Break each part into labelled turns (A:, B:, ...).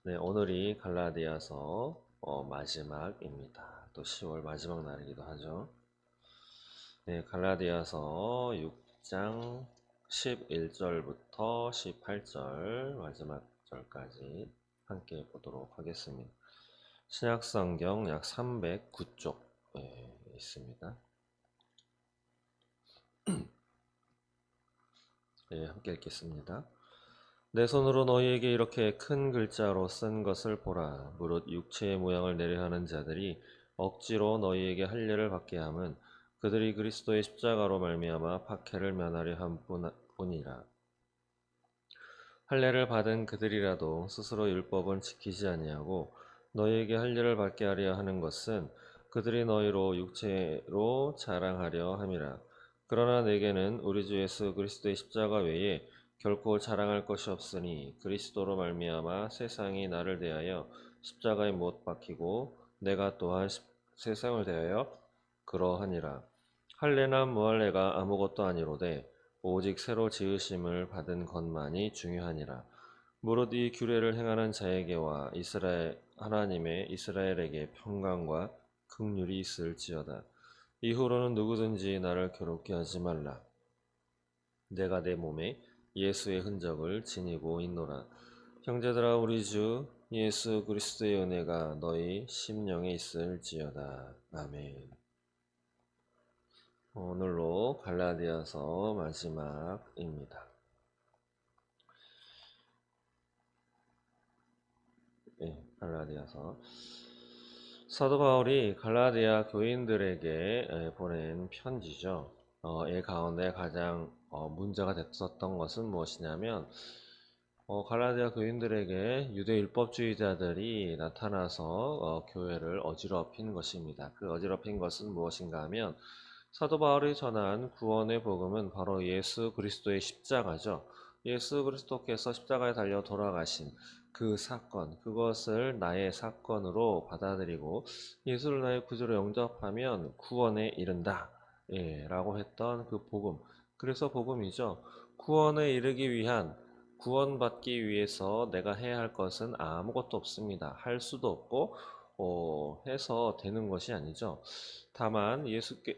A: 네, 오늘이 갈라디아서 마지막입니다. 또 10월 마지막 날이기도 하죠. 네, 갈라디아서 6장 11절부터 18절 마지막 절까지 함께 보도록 하겠습니다. 신약성경 약 309쪽에 있습니다. 네, 함께 읽겠습니다. 내 손으로 너희에게 이렇게 큰 글자로 쓴 것을 보라. 무릇 육체의 모양을 내려 하는 자들이 억지로 너희에게 할례를 받게 함은 그들이 그리스도의 십자가로 말미암아 박해를 면하려 한 뿐이라. 할례를 받은 그들이라도 스스로 율법은 지키지 아니하고 너희에게 할례를 받게 하려 하는 것은 그들이 너희로 육체로 자랑하려 함이라. 그러나 내게는 우리 주 예수 그리스도의 십자가 외에 결코 자랑할 것이 없으니 그리스도로 말미암아 세상이 나를 대하여 십자가에 못 박히고 내가 또한 세상을 대하여 그러하니라. 할례나 무할례가 아무것도 아니로되 오직 새로 지으심을 받은 것만이 중요하니라. 무릇 이 규례를 행하는 자에게와 이스라엘 하나님의 이스라엘에게 평강과 긍휼이 있을지어다. 이후로는 누구든지 나를 괴롭게 하지 말라. 내가 내 몸에 예수의 흔적을 지니고 있노라. 형제들아, 우리 주 예수 그리스도의 은혜가 너희 심령에 있을지어다. 아멘. 오늘로 갈라디아서 마지막입니다. 갈라디아서. 사도 바울이 갈라디아 교인들에게 보낸 편지죠. 이 가운데 가장 문제가 됐었던 것은 무엇이냐면 갈라디아 교인들에게 유대 율법주의자들이 나타나서 교회를 어지럽힌 것입니다. 그 어지럽힌 것은 무엇인가 하면 사도 바울이 전한 구원의 복음은 바로 예수 그리스도의 십자가죠. 예수 그리스도께서 십자가에 달려 돌아가신 그 사건, 그것을 나의 사건으로 받아들이고 예수를 나의 구주로 영접하면 구원에 이른다. 라고 했던 그 복음. 그래서 복음이죠. 구원에 이르기 위한, 구원받기 위해서 내가 해야 할 것은 아무것도 없습니다. 할 수도 없고, 해서 되는 것이 아니죠. 다만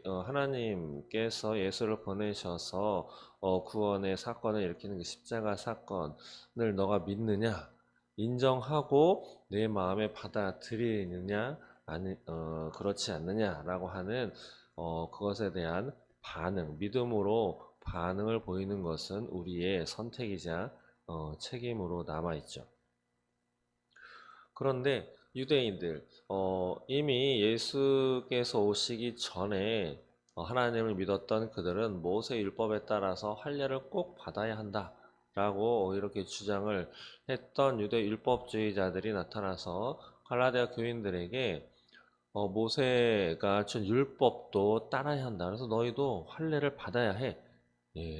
A: 하나님께서 예수를 보내셔서 구원의 사건을 일으키는 그 십자가 사건을 너가 믿느냐, 인정하고 내 마음에 받아들이느냐, 아니 그렇지 않느냐라고 하는 그것에 대한 반응, 믿음으로 반응을 보이는 것은 우리의 선택이자 책임으로 남아 있죠. 그런데 유대인들 이미 예수께서 오시기 전에 하나님을 믿었던 그들은 모세 율법에 따라서 할례를 꼭 받아야 한다라고 이렇게 주장을 했던 유대 율법주의자들이 나타나서 갈라디아 교인들에게 모세가 준 율법도 따라야 한다. 그래서 너희도 할례를 받아야 해.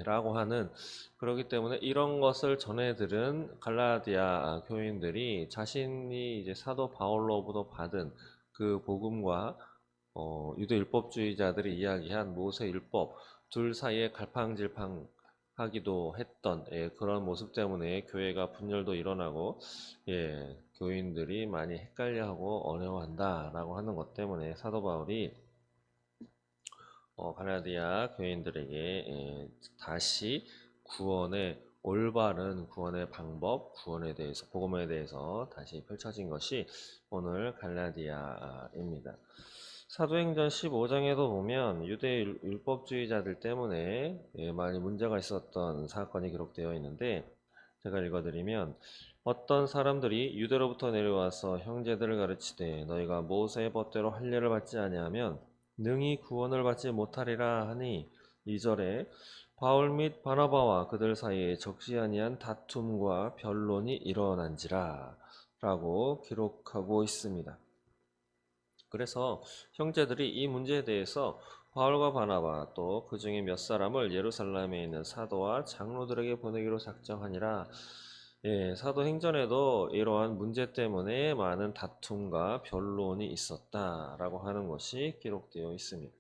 A: 라고 하는, 그렇기 때문에 이런 것을 전해들은 갈라디아 교인들이 자신이 이제 사도 바울로부터 받은 그 복음과 유대 율법주의자들이 이야기한 모세 율법 둘 사이에 갈팡질팡하기도 했던 그런 모습 때문에 교회가 분열도 일어나고 교인들이 많이 헷갈려하고 어려워한다라고 하는 것 때문에 사도 바울이 갈라디아 교인들에게 다시 구원의 올바른 구원의 방법, 구원에 대해서, 복음에 대해서 다시 펼쳐진 것이 오늘 갈라디아입니다. 사도행전 15장에도 보면 유대 율법주의자들 때문에 많이 문제가 있었던 사건이 기록되어 있는데, 제가 읽어드리면, 어떤 사람들이 유대로부터 내려와서 형제들을 가르치되 너희가 모세의 법대로 할례를 받지 아니하면 능히 구원을 받지 못하리라 하니, 2절에 바울 및 바나바와 그들 사이에 적지 아니한 다툼과 변론이 일어난지라 라고 기록하고 있습니다. 그래서 형제들이 이 문제에 대해서 바울과 바나바 또 그 중에 몇 사람을 예루살렘에 있는 사도와 장로들에게 보내기로 작정하니라. 사도행전에도 이러한 문제 때문에 많은 다툼과 변론이 있었다라고 하는 것이 기록되어 있습니다.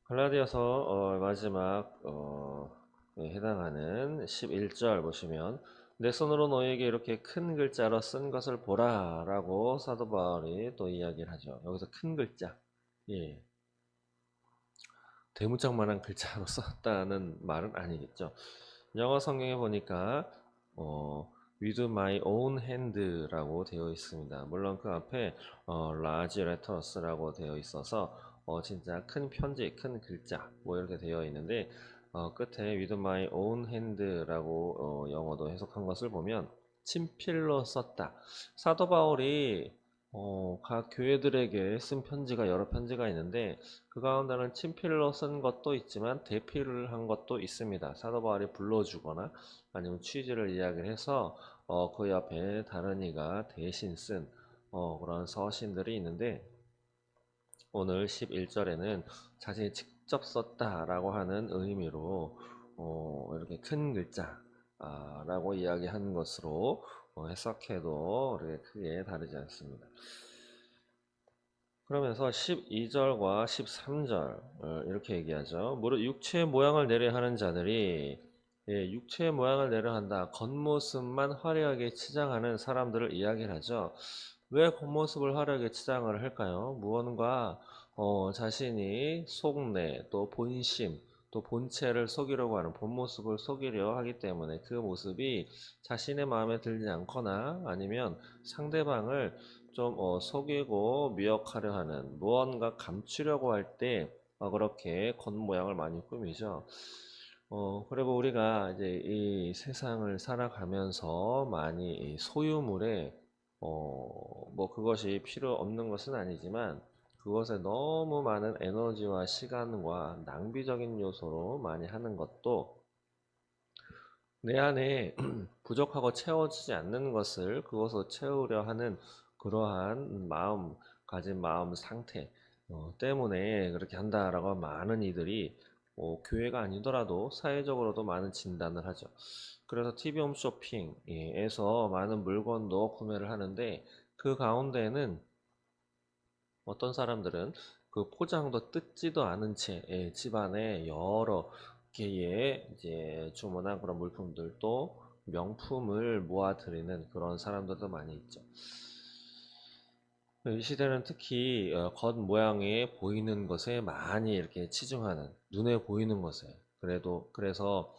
A: 갈라디아서 마지막 해당하는 11절 보시면 내 손으로 너에게 이렇게 큰 글자로 쓴 것을 보라 라고 사도 바울이 또 이야기를 하죠. 여기서 큰 글자, 예, 대문짝만한 글자로 썼다는 말은 아니겠죠. 영어 성경에 보니까 with my own hand라고 되어 있습니다. 물론 그 앞에 large letters라고 되어 있어서 진짜 큰 편지, 큰 글자 뭐 이렇게 되어 있는데 끝에 with my own hand라고 영어도 해석한 것을 보면 친필로 썼다. 사도 바울이 각 교회들에게 쓴 편지가 여러 편지가 있는데 그 가운데는 친필로 쓴 것도 있지만 대필을 한 것도 있습니다. 사도 바울이 불러주거나 아니면 취지를 이야기를 해서 그 옆에 다른 이가 대신 쓴 그런 서신들이 있는데 오늘 11절에는 자신이 직접 썼다라고 하는 의미로 이렇게 큰 글자라고 이야기한 것으로 해석해도 그렇게 크게 다르지 않습니다. 그러면서 12절과 13절 이렇게 얘기하죠. 무릇 육체의 모양을 내려 하는 자들이 육체의 모양을 내려 한다. 겉모습만 화려하게 치장하는 사람들을 이야기를 하죠. 왜 겉모습을 화려하게 치장을 할까요? 무언가 자신이 속내 또 본심 또 본체를 속이려고 하는 본 모습을 속이려 하기 때문에 그 모습이 자신의 마음에 들지 않거나 아니면 상대방을 좀 속이고 미혹하려 하는 무언가 감추려고 할 때 그렇게 겉모양을 많이 꾸미죠. 그리고 우리가 이제 이 세상을 살아가면서 많이 이 소유물에 뭐 그것이 필요 없는 것은 아니지만 그것에 너무 많은 에너지와 시간과 낭비적인 요소로 많이 하는 것도 내 안에 부족하고 채워지지 않는 것을 그것으로 채우려 하는 그러한 마음, 가진 마음 상태 때문에 그렇게 한다라고 많은 이들이 교회가 아니더라도 사회적으로도 많은 진단을 하죠. 그래서 TV 홈쇼핑에서 많은 물건도 구매를 하는데 그 가운데는 어떤 사람들은 그 포장도 뜯지도 않은 채 집안에 여러 개의 이제 주문한 그런 물품들도 명품을 모아드리는 그런 사람들도 많이 있죠. 이 시대는 특히 겉 모양에 보이는 것에 많이 이렇게 치중하는 눈에 보이는 것에 그래서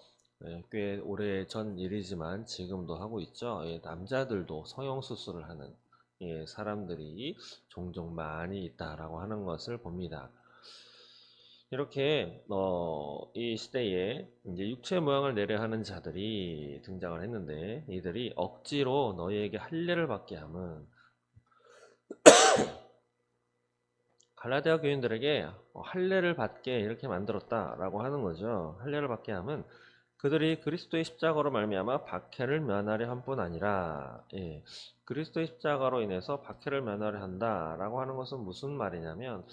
A: 꽤 오래 전 일이지만 지금도 하고 있죠. 남자들도 성형수술을 하는 사람들이 종종 많이 있다라고 하는 것을 봅니다. 이렇게 이 시대에 이제 육체 모양을 내려 하는 자들이 등장을 했는데 이들이 억지로 너희에게 할례를 받게 함은 갈라디아 교인들에게 할례를 받게 이렇게 만들었다라고 하는 거죠. 할례를 받게 함은 그들이 그리스도의 십자가로 말미암아 박해를 면하려 한 뿐 아니라 그리스도의 십자가로 인해서 박해를 면하려 한다라고 하는 것은 무슨 말이냐면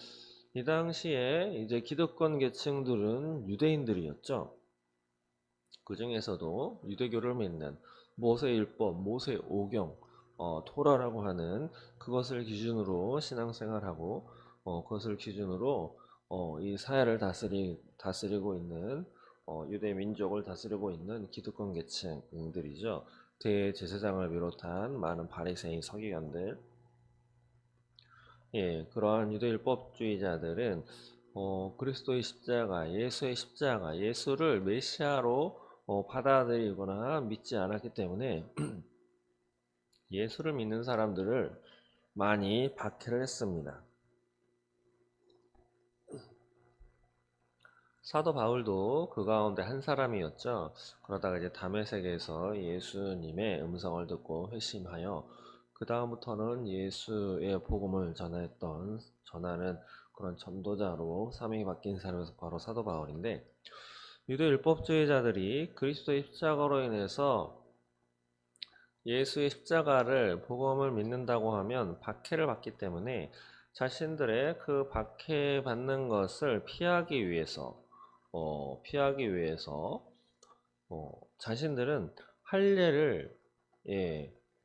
A: 이 당시에 이제 기득권 계층들은 유대인들이었죠. 그 중에서도 유대교를 믿는 모세율법, 모세오경, 토라라고 하는 그것을 기준으로 신앙생활하고 그것을 기준으로 이 사회를 다스리고 있는 유대 민족을 다스리고 있는 기득권 계층들이죠. 대제사장을 비롯한 많은 바리새인 서기관들, 그러한 유대율법주의자들은 그리스도의 십자가, 예수의 십자가, 예수를 메시아로 받아들이거나 믿지 않았기 때문에 예수를 믿는 사람들을 많이 박해를 했습니다. 사도 바울도 그 가운데 한 사람이었죠. 그러다가 이제 다메섹에서 예수님의 음성을 듣고 회심하여 그 다음부터는 예수의 복음을 전하는 그런 전도자로 사명이 바뀐 사람이 바로 사도 바울인데 유대 율법주의자들이 그리스도의 십자가로 인해서 예수의 십자가를 복음을 믿는다고 하면 박해를 받기 때문에 자신들의 그 박해받는 것을 피하기 위해서 자신들은 할례를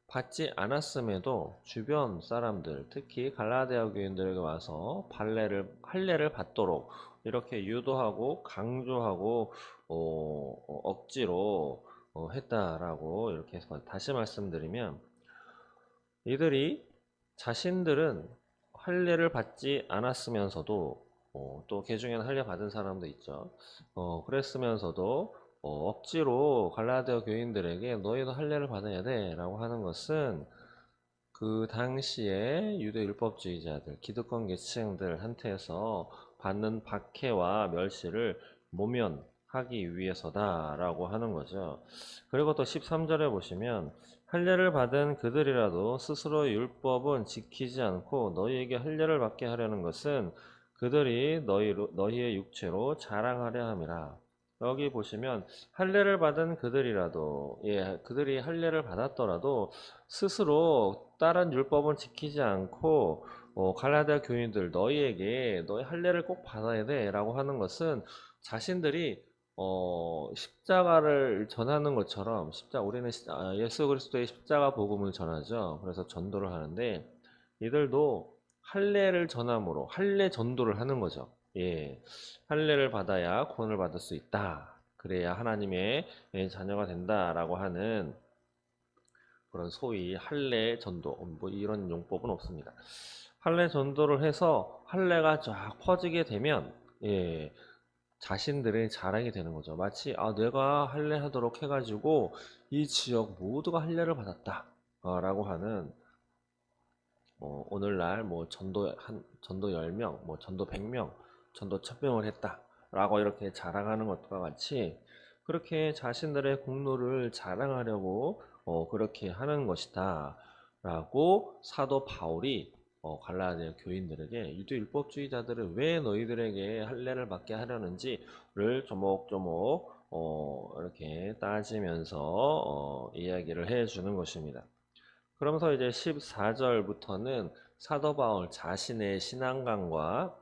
A: 받지 않았음에도 주변 사람들, 특히 갈라디아 교인들에게 와서 할례를 받도록 이렇게 유도하고 강조하고 억지로 했다라고 이렇게 해서 다시 말씀드리면 이들이 자신들은 할례를 받지 않았으면서도 또 개중에는 할례 받은 사람도 있죠. 그랬으면서도 억지로 갈라디아 교인들에게 너희도 할례를 받아야 돼라고 하는 것은 그 당시에 유대 율법주의자들, 기득권 계층들한테서 받는 박해와 멸시를 모면하기 위해서다라고 하는 거죠. 그리고 또 13절에 보시면 할례를 받은 그들이라도 스스로 율법은 지키지 않고 너희에게 할례를 받게 하려는 것은 그들이 너희의 육체로 자랑하려 함이라. 여기 보시면 할례를 받은 그들이라도, 그들이 할례를 받았더라도 스스로 다른 율법은 지키지 않고 갈라디아 교인들 너희에게 너희 할례를 꼭 받아야 돼라고 하는 것은 자신들이 십자가를 전하는 것처럼 우리는 예수 그리스도의 십자가 복음을 전하죠. 그래서 전도를 하는데 이들도 할례를 전함으로 할례 전도를 하는 거죠. 예, 할례를 받아야 구원을 받을 수 있다. 그래야 하나님의 자녀가 된다라고 하는 그런 소위 할례 전도 뭐 이런 용법은 없습니다. 할례 전도를 해서 할례가 쫙 퍼지게 되면 자신들의 자랑이 되는 거죠. 마치 내가 할례 하도록 해가지고 이 지역 모두가 할례를 받았다 라고 하는 오늘날 뭐 전도 10명, 뭐 전도 100명, 전도 1000명을 했다 라고 이렇게 자랑하는 것과 같이 그렇게 자신들의 공로를 자랑하려고 그렇게 하는 것이다 라고 사도 바울이 갈라디아 교인들에게 유대 율법주의자들은 왜 너희들에게 할례를 받게 하려는지를 조목조목 이렇게 따지면서 이야기를 해주는 것입니다. 그러면서 이제 14절부터는 사도 바울 자신의 신앙관과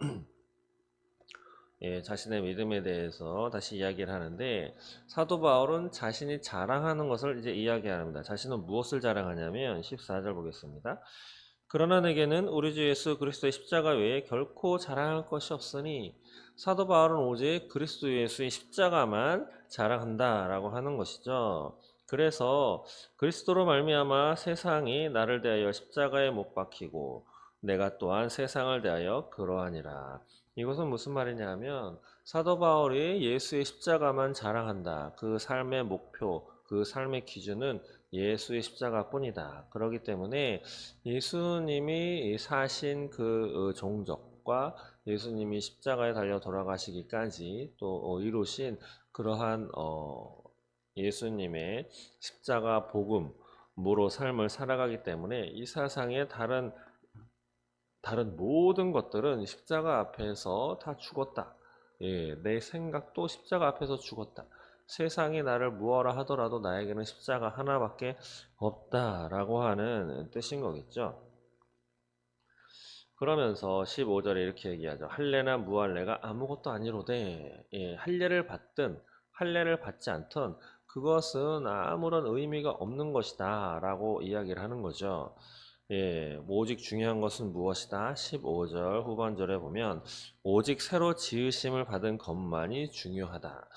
A: 자신의 믿음에 대해서 다시 이야기를 하는데 사도 바울은 자신이 자랑하는 것을 이제 이야기합니다. 자신은 무엇을 자랑하냐면 14절 보겠습니다. 그러나 내게는 우리 주 예수 그리스도의 십자가 외에 결코 자랑할 것이 없으니 사도 바울은 오직 그리스도 예수의 십자가만 자랑한다라고 하는 것이죠. 그래서 그리스도로 말미암아 세상이 나를 대하여 십자가에 못 박히고 내가 또한 세상을 대하여 그러하니라. 이것은 무슨 말이냐 하면 사도 바울이 예수의 십자가만 자랑한다. 그 삶의 목표, 그 삶의 기준은 예수의 십자가뿐이다. 그렇기 때문에 예수님이 사신 그 종적과 예수님이 십자가에 달려 돌아가시기까지 또 이루신 그러한 예수님의 십자가 복음으로 삶을 살아가기 때문에 이 세상의 다른 모든 것들은 십자가 앞에서 다 죽었다. 내 생각도 십자가 앞에서 죽었다. 세상이 나를 무엇라 하더라도 나에게는 십자가 하나밖에 없다라고 하는 뜻인 거겠죠. 그러면서 15절에 이렇게 얘기하죠. 할례나 무할례가 아무것도 아니로되 할례를 받든 할례를 받지 않든 그것은 아무런 의미가 없는 것이다 라고 이야기를 하는 거죠. 뭐 오직 중요한 것은 무엇이다? 15절 후반절에 보면 오직 새로 지으심을 받은 것만이 중요하다.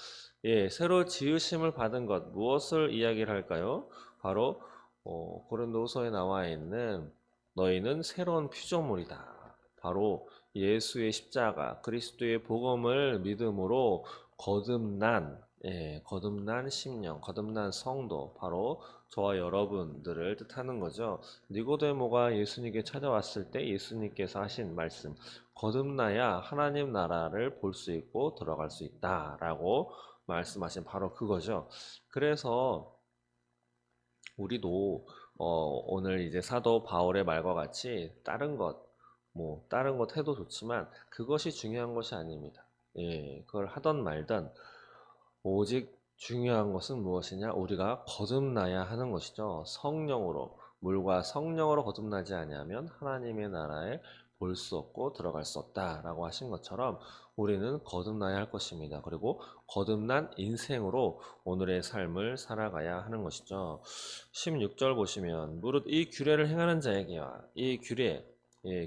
A: 새로 지으심을 받은 것 무엇을 이야기를 할까요? 바로 고린도후서에 나와 있는 너희는 새로운 피조물이다. 바로 예수의 십자가, 그리스도의 복음을 믿음으로 거듭난 심령, 거듭난 성도, 바로 저와 여러분들을 뜻하는 거죠. 니고데모가 예수님께 찾아왔을 때 예수님께서 하신 말씀, 거듭나야 하나님 나라를 볼 수 있고 들어갈 수 있다라고 말씀하신 바로 그거죠. 그래서 우리도 오늘 이제 사도 바울의 말과 같이 다른 것 해도 좋지만 그것이 중요한 것이 아닙니다. 그걸 하던 말던 오직 중요한 것은 무엇이냐? 우리가 거듭나야 하는 것이죠. 성령으로, 물과 성령으로 거듭나지 아니하면 하나님의 나라에 볼 수 없고 들어갈 수 없다라고 하신 것처럼 우리는 거듭나야 할 것입니다. 그리고 거듭난 인생으로 오늘의 삶을 살아가야 하는 것이죠. 16절 보시면 무릇 이 규례를 행하는 자에게와 이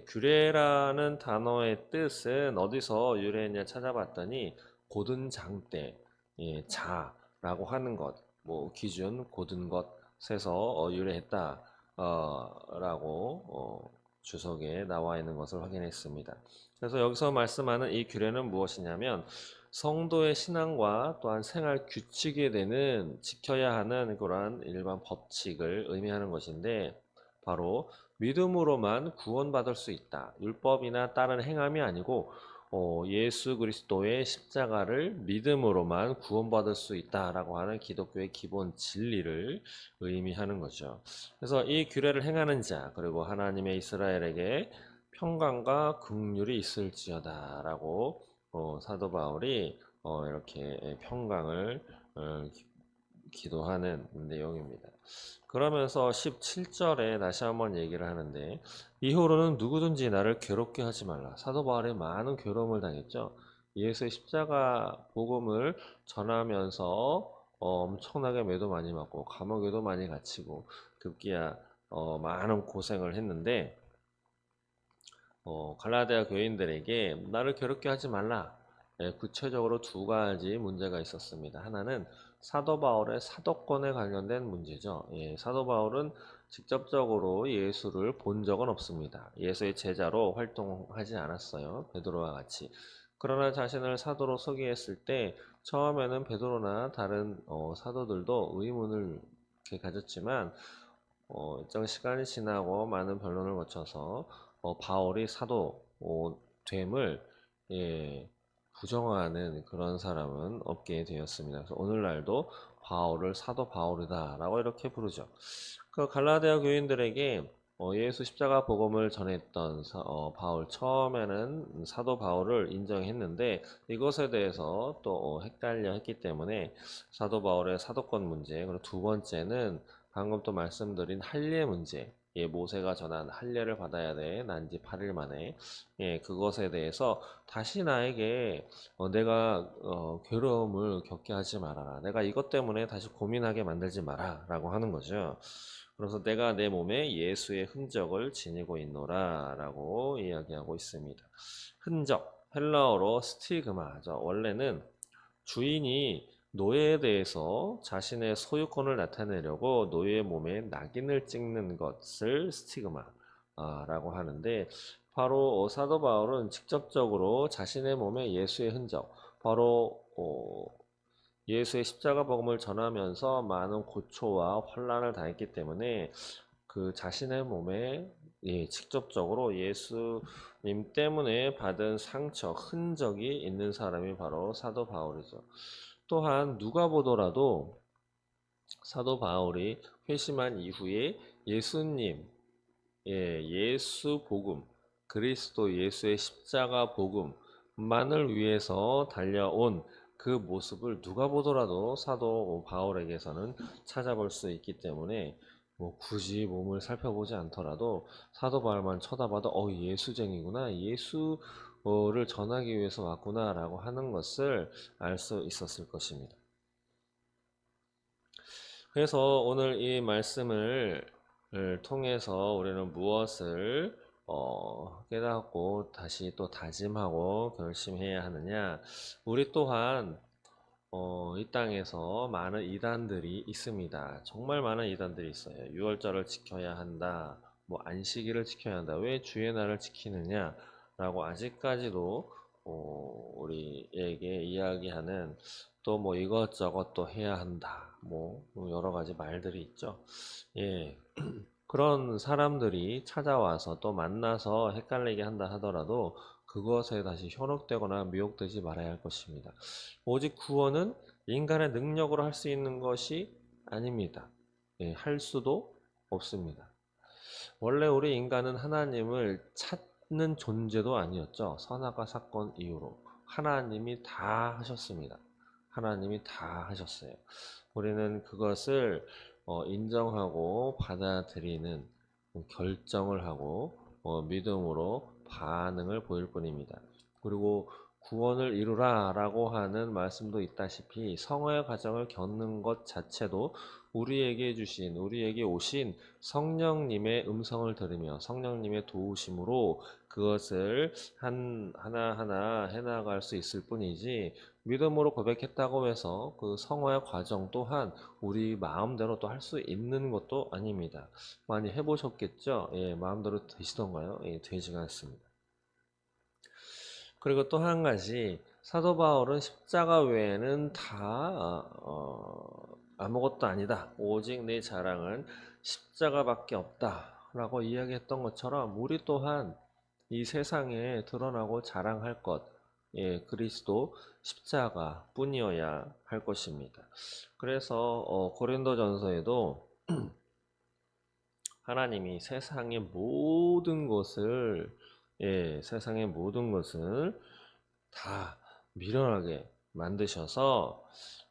A: 규례라는 단어의 뜻은 어디서 유래했냐 찾아봤더니 고든 장대 자라고 하는 것, 뭐 기준 고든 것에서 유래했다 라고 주석에 나와 있는 것을 확인했습니다. 그래서 여기서 말씀하는 이 규례는 무엇이냐면 성도의 신앙과 또한 생활 규칙에 대는 지켜야 하는 그러한 일반 법칙을 의미하는 것인데 바로 믿음으로만 구원받을 수 있다. 율법이나 다른 행함이 아니고 예수 그리스도의 십자가를 믿음으로만 구원받을 수 있다라고 하는 기독교의 기본 진리를 의미하는 거죠. 그래서 이 규례를 행하는 자 그리고 하나님의 이스라엘에게 평강과 긍휼이 있을지어다라고 사도 바울이 이렇게 평강을 기도하는 내용입니다. 그러면서 17절에 다시 한번 얘기를 하는데 이후로는 누구든지 나를 괴롭게 하지 말라. 사도 바울이 많은 괴로움을 당했죠. 예수의 십자가 복음을 전하면서 엄청나게 매도 많이 맞고 감옥에도 많이 갇히고 급기야 많은 고생을 했는데 갈라디아 교인들에게 나를 괴롭게 하지 말라. 구체적으로 두 가지 문제가 있었습니다. 하나는 사도 바울의 사도권에 관련된 문제죠. 사도 바울은 직접적으로 예수를 본 적은 없습니다. 예수의 제자로 활동하지 않았어요. 베드로와 같이. 그러나 자신을 사도로 소개했을 때 처음에는 베드로나 다른 사도들도 의문을 이렇게 가졌지만 일정 시간이 지나고 많은 변론을 거쳐서 바울이 사도 됨을 예, 부정하는 그런 사람은 없게 되었습니다. 그래서 오늘날도 바울을 사도 바울이다라고 이렇게 부르죠. 그 갈라디아 교인들에게 예수 십자가 복음을 전했던 바울 처음에는 사도 바울을 인정했는데 이것에 대해서 또 헷갈려 했기 때문에 사도 바울의 사도권 문제 그리고 두 번째는 방금 또 말씀드린 할례 문제 모세가 전한 할례를 받아야 돼 난지 8일 만에 그것에 대해서 다시 나에게 내가 괴로움을 겪게 하지 말아라 내가 이것 때문에 다시 고민하게 만들지 마라 라고 하는 거죠. 그래서 내가 내 몸에 예수의 흔적을 지니고 있노라 라고 이야기하고 있습니다. 흔적, 헬라어로 스티그마죠. 원래는 주인이 노예에 대해서 자신의 소유권을 나타내려고 노예의 몸에 낙인을 찍는 것을 스티그마라고 하는데 바로 사도 바울은 직접적으로 자신의 몸에 예수의 흔적, 바로 예수의 십자가 복음을 전하면서 많은 고초와 환난을 당했기 때문에 그 자신의 몸에 직접적으로 예수님 때문에 받은 상처, 흔적이 있는 사람이 바로 사도 바울이죠. 또한 누가 보더라도 사도 바울이 회심한 이후에 예수님, 예수 복음, 그리스도 예수의 십자가 복음만을 위해서 달려온 그 모습을 누가 보더라도 사도 바울에게서는 찾아볼 수 있기 때문에 뭐 굳이 몸을 살펴보지 않더라도 사도 바울만 쳐다봐도 예수쟁이구나 예수를 전하기 위해서 왔구나라고 하는 것을 알 수 있었을 것입니다. 그래서 오늘 이 말씀을 통해서 우리는 무엇을 깨닫고 다시 또 다짐하고 결심해야 하느냐? 우리 또한 이 땅에서 많은 이단들이 있습니다. 정말 많은 이단들이 있어요. 유월절을 지켜야 한다. 뭐 안식일을 지켜야 한다. 왜 주의 날을 지키느냐? 라고 아직까지도 우리에게 이야기하는 또 뭐 이것저것 또 해야 한다. 뭐 여러 가지 말들이 있죠. 예. 그런 사람들이 찾아와서 또 만나서 헷갈리게 한다 하더라도 그것에 다시 현혹되거나 미혹되지 말아야 할 것입니다. 오직 구원은 인간의 능력으로 할 수 있는 것이 아닙니다. 할 수도 없습니다. 원래 우리 인간은 하나님을 찾는 존재도 아니었죠. 선악과 사건 이후로. 하나님이 다 하셨습니다. 하나님이 다 하셨어요. 우리는 그것을 인정하고 받아들이는 결정을 하고 믿음으로 반응을 보일 뿐입니다. 그리고 구원을 이루라 라고 하는 말씀도 있다시피 성화의 과정을 겪는 것 자체도 우리에게 오신 성령님의 음성을 들으며 성령님의 도우심으로 그것을 하나하나 해나갈 수 있을 뿐이지, 믿음으로 고백했다고 해서 그 성화의 과정 또한 우리 마음대로 또 할 수 있는 것도 아닙니다. 많이 해보셨겠죠? 예, 마음대로 되시던가요? 예, 되지가 않습니다. 그리고 또 한 가지, 사도 바울은 십자가 외에는 다 아무것도 아니다, 오직 내 자랑은 십자가밖에 없다 라고 이야기했던 것처럼, 우리 또한 이 세상에 드러나고 자랑할 것, 예, 그리스도 십자가 뿐이어야 할 것입니다. 그래서 고린도전서에도 하나님이 세상의 모든 것을 다 미련하게 만드셔서,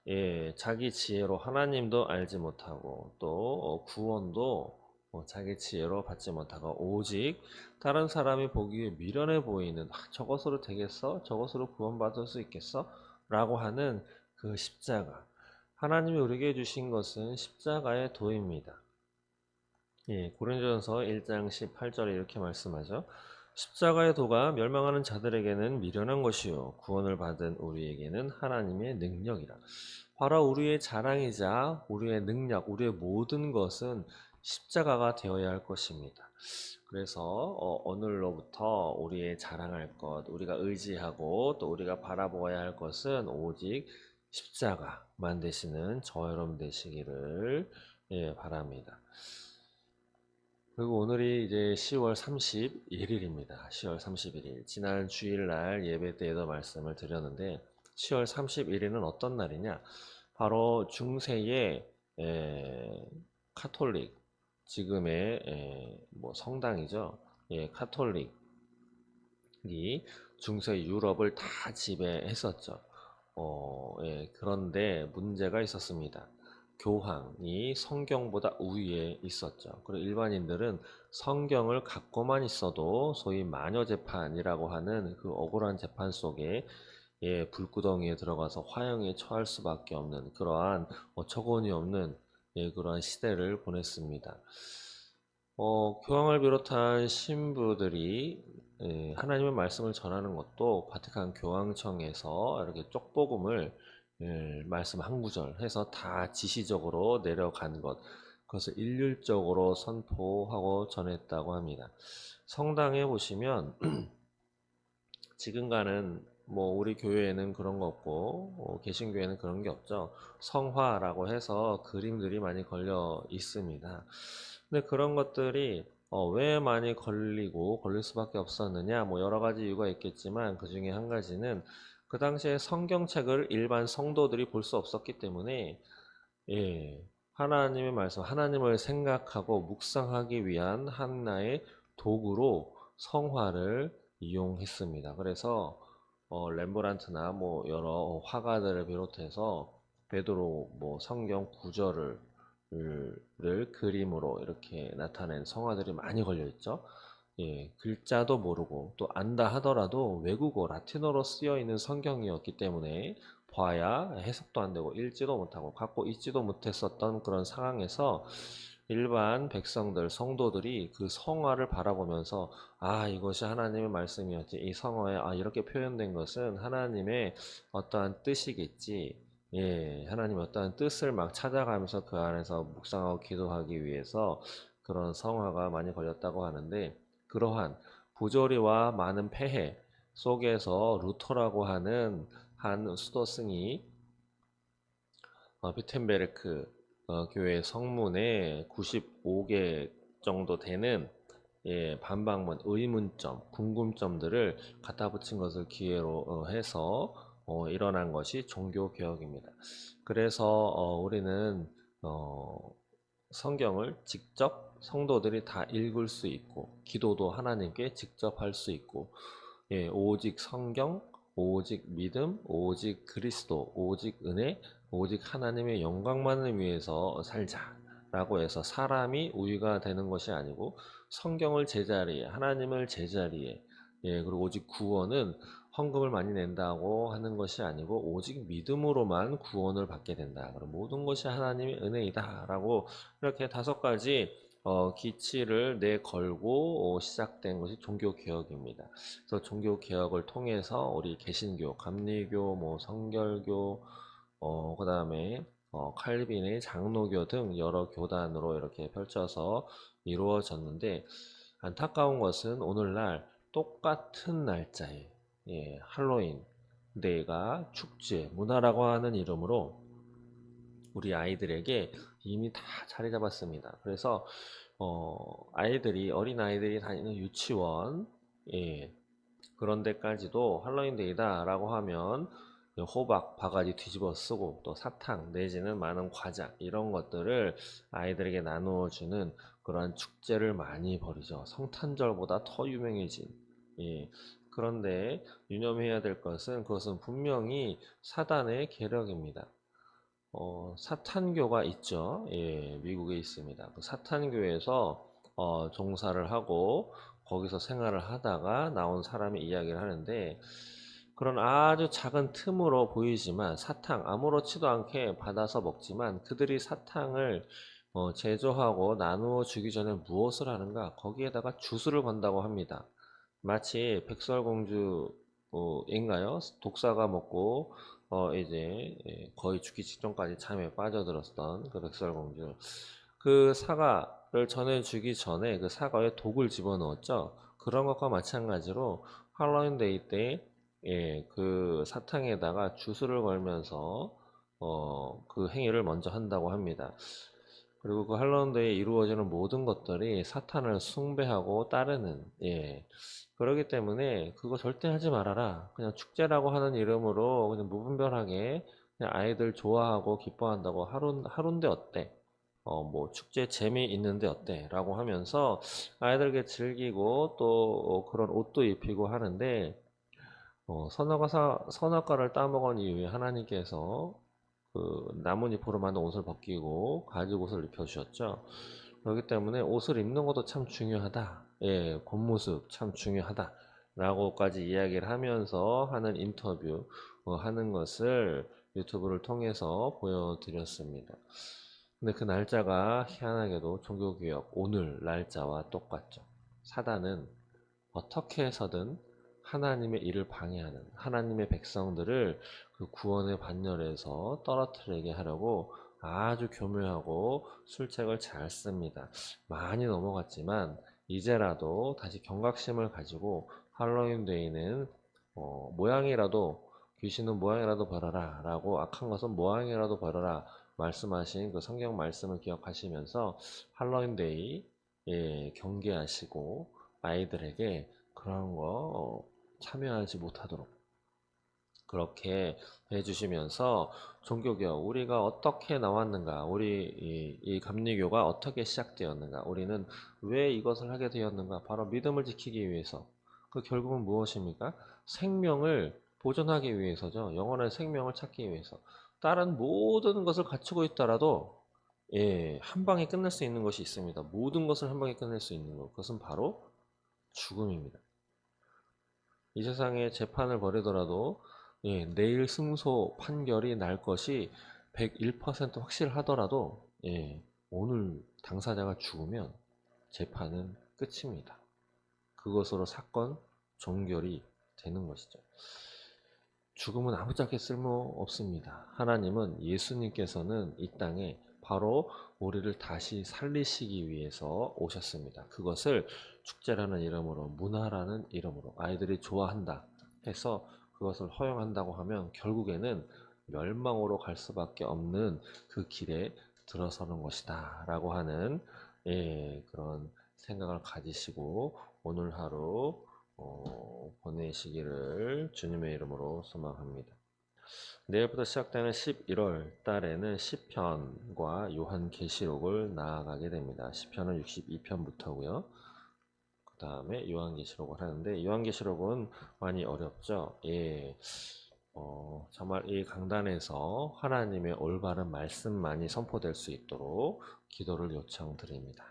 A: 예, 자기 지혜로 하나님도 알지 못하고 또 구원도 자기 지혜로 받지 못하고 오직 다른 사람이 보기에 미련해 보이는, 저것으로 되겠어? 저것으로 구원받을 수 있겠어? 라고 하는 그 십자가, 하나님이 우리에게 주신 것은 십자가의 도입니다. 예, 고린도전서 1장 18절에 이렇게 말씀하죠. 십자가의 도가 멸망하는 자들에게는 미련한 것이요 구원을 받은 우리에게는 하나님의 능력이라. 바로 우리의 자랑이자 우리의 능력, 우리의 모든 것은 십자가가 되어야 할 것입니다. 그래서 오늘로부터 우리의 자랑할 것, 우리가 의지하고 또 우리가 바라보아야 할 것은 오직 십자가만 되시는 저와 여러분 되시기를, 예, 바랍니다. 그리고 오늘이 이제 10월 31일입니다. 10월 31일. 지난 주일날 예배 때에도 말씀을 드렸는데, 10월 31일은 어떤 날이냐? 바로 중세의 카톨릭, 지금의 뭐 성당이죠. 예, 카톨릭이 중세 유럽을 다 지배했었죠. 예, 그런데 문제가 있었습니다. 교황이 성경보다 우위에 있었죠. 그리고 일반인들은 성경을 갖고만 있어도 소위 마녀 재판이라고 하는 그 억울한 재판 속에, 예, 불구덩이에 들어가서 화형에 처할 수밖에 없는 그러한 어처구니 없는, 예, 그러한 시대를 보냈습니다. 교황을 비롯한 신부들이, 예, 하나님의 말씀을 전하는 것도 바티칸 교황청에서 이렇게 쪽복음을, 예, 말씀 한 구절 해서 다 지시적으로 내려간 것, 그것을 일률적으로 선포하고 전했다고 합니다. 성당에 보시면 지금과는 뭐 우리 교회에는 그런 거 없고 개신교회는 그런 게 없죠. 성화라고 해서 그림들이 많이 걸려 있습니다. 근데 그런 것들이 왜 많이 걸릴 수밖에 없었느냐, 뭐 여러 가지 이유가 있겠지만 그 중에 한 가지는 그 당시에 성경책을 일반 성도들이 볼 수 없었기 때문에, 예, 하나님의 말씀, 하나님을 생각하고 묵상하기 위한 하나의 도구로 성화를 이용했습니다. 그래서 렘브란트나 뭐 여러 화가들을 비롯해서 베드로 뭐 성경 구절을 그림으로 이렇게 나타낸 성화들이 많이 걸려 있죠. 예, 글자도 모르고 또 안다 하더라도 외국어 라틴어로 쓰여 있는 성경이었기 때문에 봐야 해석도 안 되고 읽지도 못하고 갖고 있지도 못했었던 그런 상황에서 일반 백성들, 성도들이 그 성화를 바라보면서, 이것이 하나님의 말씀이었지. 이 성화에 이렇게 표현된 것은 하나님의 어떠한 뜻이겠지. 예, 하나님의 어떠한 뜻을 막 찾아가면서 그 안에서 묵상하고 기도하기 위해서 그런 성화가 많이 걸렸다고 하는데, 그러한 부조리와 많은 폐해 속에서 루터라고 하는 한 수도승이 비텐베르크 교회 성문에 95개 정도 되는, 예, 반박문, 의문점, 궁금점들을 갖다 붙인 것을 기회로 해서 일어난 것이 종교개혁입니다. 그래서 우리는 성경을 직접 성도들이 다 읽을 수 있고 기도도 하나님께 직접 할 수 있고, 예, 오직 성경, 오직 믿음, 오직 그리스도, 오직 은혜, 오직 하나님의 영광만을 위해서 살자라고 해서 사람이 우위가 되는 것이 아니고 성경을 제자리에, 하나님을 제자리에, 예, 그리고 오직 구원은 헌금을 많이 낸다고 하는 것이 아니고 오직 믿음으로만 구원을 받게 된다. 그럼 모든 것이 하나님의 은혜이다라고 이렇게 5가지 기치를 내걸고 시작된 것이 종교 개혁입니다. 그래서 종교 개혁을 통해서 우리 개신교, 감리교, 뭐 성결교, 그다음에 칼빈의 장로교 등 여러 교단으로 이렇게 펼쳐서 이루어졌는데 안타까운 것은 오늘날 똑같은 날짜에 할로윈 데이가 축제, 문화라고 하는 이름으로 우리 아이들에게 이미 다 자리 잡았습니다. 그래서 어린 아이들이 다니는 유치원, 예, 그런 데까지도 할로윈 데이다라고 하면 호박, 바가지 뒤집어 쓰고 또 사탕 내지는 많은 과자 이런 것들을 아이들에게 나누어 주는 그러한 축제를 많이 벌이죠. 성탄절보다 더 유명해진. 예. 그런데 유념해야 될 것은 그것은 분명히 사단의 계략입니다. 사탄교가 있죠. 예, 미국에 있습니다. 그 사탄교에서 종사를 하고 거기서 생활을 하다가 나온 사람이 이야기를 하는데 그런 아주 작은 틈으로 보이지만 사탕 아무렇지도 않게 받아서 먹지만 그들이 사탕을 제조하고 나누어 주기 전에 무엇을 하는가? 거기에다가 주스를 건다고 합니다. 마치 백설공주인가요? 독사가 먹고 이제 거의 죽기 직전까지 잠에 빠져들었던 그 백설공주. 그 사과를 전해주기 전에 그 사과에 독을 집어넣었죠. 그런 것과 마찬가지로 할로윈데이 때 그 사탕에다가 주스를 걸면서 그 행위를 먼저 한다고 합니다. 그리고 그 할로윈데이에 이루어지는 모든 것들이 사탄을 숭배하고 따르는 그러기 때문에 그거 절대 하지 말아라. 그냥 축제라고 하는 이름으로 그냥 무분별하게 그냥 아이들 좋아하고 기뻐한다고 하루인데 어때? 뭐 축제 재미있는데 어때? 라고 하면서 아이들에게 즐기고 또 그런 옷도 입히고 하는데 선악과를 따먹은 이후에 하나님께서 그 나뭇잎으로 만든 옷을 벗기고 가죽옷을 입혀주셨죠. 그렇기 때문에 옷을 입는 것도 참 중요하다. 예, 겉모습 참 중요하다. 라고까지 이야기를 하면서 하는 인터뷰 하는 것을 유튜브를 통해서 보여드렸습니다. 근데 그 날짜가 희한하게도 종교개혁 오늘 날짜와 똑같죠. 사단은 어떻게 해서든 하나님의 일을 방해하는 하나님의 백성들을 그 구원의 반열에서 떨어뜨리게 하려고 아주 교묘하고 술책을 잘 씁니다. 많이 넘어갔지만 이제라도 다시 경각심을 가지고 할로윈 데이는 모양이라도 귀신은 모양이라도 벌어라 라고 악한 것은 모양이라도 벌어라 말씀하신 그 성경 말씀을 기억하시면서 할로윈 데이 경계하시고 아이들에게 그런 거 참여하지 못하도록 그렇게 해주시면서 종교개혁 우리가 어떻게 나왔는가 우리 이 감리교가 어떻게 시작되었는가 우리는 왜 이것을 하게 되었는가 바로 믿음을 지키기 위해서 그 결국은 무엇입니까? 생명을 보존하기 위해서죠. 영원한 생명을 찾기 위해서 다른 모든 것을 갖추고 있더라도 한 방에 끝낼 수 있는 것이 있습니다. 모든 것을 한 방에 끝낼 수 있는 것 그것은 바로 죽음입니다. 이 세상에 재판을 벌이더라도 내일 승소 판결이 날 것이 101% 확실하더라도 오늘 당사자가 죽으면 재판은 끝입니다. 그것으로 사건 종결이 되는 것이죠. 죽음은 아무짝에 쓸모없습니다. 하나님은 예수님께서는 이 땅에 바로 우리를 다시 살리시기 위해서 오셨습니다. 그것을 축제라는 이름으로 문화라는 이름으로 아이들이 좋아한다 해서 그것을 허용한다고 하면 결국에는 멸망으로 갈 수밖에 없는 그 길에 들어서는 것이다 라고 하는 그런 생각을 가지시고 오늘 하루 보내시기를 주님의 이름으로 소망합니다. 내일부터 시작되는 11월 달에는 시편과 요한계시록을 나아가게 됩니다. 시편은 62편부터고요. 그 다음에 요한계시록을 하는데 요한계시록은 많이 어렵죠. 정말 이 강단에서 하나님의 올바른 말씀만이 선포될 수 있도록 기도를 요청드립니다.